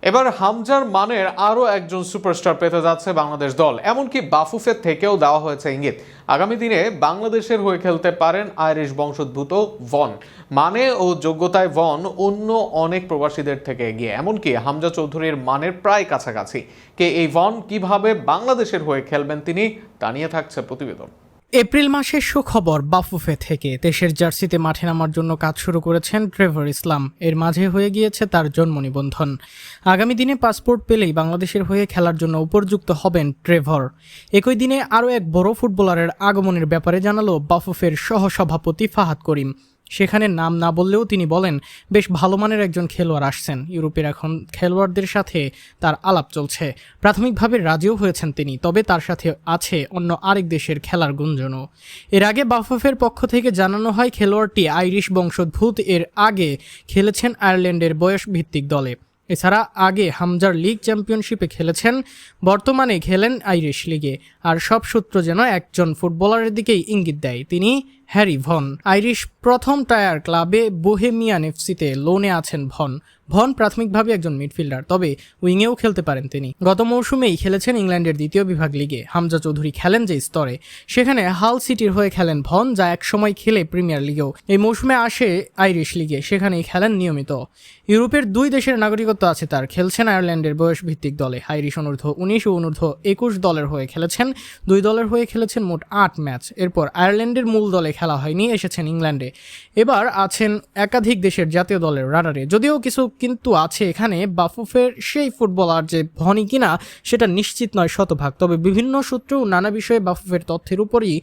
এবার হামজার মানের আরও একজন সুপারস্টার পেতে যাচ্ছে বাংলাদেশ দল, এমনকি বাফুফের থেকেও দেওয়া হয়েছে ইঙ্গিত আগামী দিনে বাংলাদেশের হয়ে খেলতে পারেন আইরিশ বংশোদ্ভূত ভন। মানে ও যোগ্যতায় ভন অন্য অনেক প্রবাসীদের থেকে এগিয়ে, এমনকি হামজা চৌধুরীর মানের প্রায় কাছাকাছি। কে এই ভন, কিভাবে বাংলাদেশের হয়ে খেলবেন তিনি, তা নিয়ে থাকছে প্রতিবেদন। এপ্রিল মাসের সুখবর বাফুফে থেকে দেশের জার্সিতে মাঠে নামার জন্য কাজ শুরু করেছেন ট্রেভর ইসলাম। এর মাঝে হয়ে গিয়েছে তার জন্ম নিবন্ধন। আগামী দিনে পাসপোর্ট পেলেই বাংলাদেশের হয়ে খেলার জন্য উপযুক্ত হবেন ট্রেভর। একই দিনে আরও এক বড় ফুটবলারের আগমনের ব্যাপারে জানালো বাফুফের সহসভাপতি ফাহাদ করিম। সেখানে নাম না বললেও তিনি বলেন, বেশ ভালো মানের একজন খেলোয়াড় আসছেন। ইউরোপের এখন খেলোয়াড়দের সাথে তার আলাপ চলছে। প্রাথমিকভাবে রাজিও হয়েছেন তিনি, তবে তার সাথে আছে অন্য আরেক দেশের খেলার গুঞ্জনও। এর আগে বাফুফের পক্ষ থেকে জানানো হয় খেলোয়াড়টি আইরিশ বংশোদ্ভূত। এর আগে খেলেছেন আয়ারল্যান্ডের বয়সভিত্তিক দলে। এছাড়া আগে হামজার লিগ চ্যাম্পিয়নশিপে খেলেছেন, বর্তমানে খেলেন আইরিশ লিগে। আর সব সূত্র যেন একজন ফুটবলারের দিকেই ইঙ্গিত দেয়, তিনি হ্যারি ভন। আইরিশ প্রথম টায়ার ক্লাবে বোহেমিয়ান এফসিতে লোনে আছেন ভন। ভন প্রাথমিকভাবে একজন মিডফিল্ডার, তবে উইংয়েও খেলতে পারেন তিনি। গত মৌসুমেই খেলেছেন ইংল্যান্ডের দ্বিতীয় বিভাগ লিগে। হামজা চৌধুরী খেলেন যে স্তরে, সেখানে হাল সিটির হয়ে খেলেন ভন, যা একসময় খেলে প্রিমিয়ার লিগেও। এই মৌসুমে আসে আইরিশ লিগে, সেখানেই খেলেন নিয়মিত। ইউরোপের দুই দেশের নাগরিকত্ব আছে তার। খেলছেন আয়ারল্যান্ডের বয়সভিত্তিক দলে। আইরিশ অনূর্ধ্ব-19 ও অনূর্ধ্ব-21 দলের হয়ে খেলেছেন। দুই দলের হয়ে খেলেছেন মোট 8 ম্যাচ। এরপর আয়ারল্যান্ডের মূল দলে খেলা হয়নি, এসেছেন ইংল্যান্ডে। এবার আছেন একাধিক দেশের জাতীয় দলের রাডারে। যদিও কিছু কিন্তু আছে এখানে। বাফুফের সেই ফুটবলার যে ভনি কিনা সেটা নিশ্চিত নয় শতভাগ, তবে বিভিন্ন সূত্র ও নানা বিষয়ে বাফুফের তথ্যের উপরই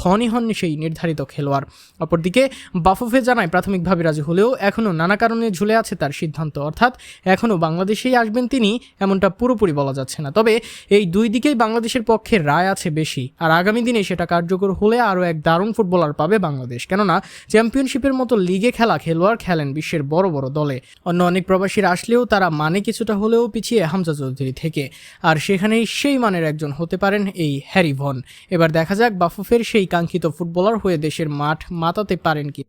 ভনি হন সেই নির্ধারিত খেলোয়াড়। অপরদিকে বাফুফে জানায় প্রাথমিকভাবে রাজি হলেও এখনও নানা কারণে ঝুলে আছে তার সিদ্ধান্ত, অর্থাৎ এখনও বাংলাদেশেই আসবেন তিনি, এমনটা পুরোপুরি বলা যাচ্ছে না। তবে এই দুই দিকেই বাংলাদেশের পক্ষে রায় আছে বেশি, আর আগামী দিনে সেটা কার্যকর হলে আরও এক দারুণ ফুটবলার পাবে বাংলাদেশ। কেননা চ্যাম্পিয়নশিপের মতো লিগে খেলা খেলোয়াড় খেলেন বিশ্বের বড় বড় দলে। অন্য অনেক প্রবাসীরা আসলেও তারা মানে কিছুটা হলেও পিছিয়ে হামজা চৌধুরী থেকে, আর সেখানেই সেই মানের একজন হতে পারেন এই হ্যারি ভন। এবার দেখা যাক বাফুফের সেই কাঙ্ক্ষিত ফুটবলার হয়ে দেশের মাঠ মাতাতে পারেন কি।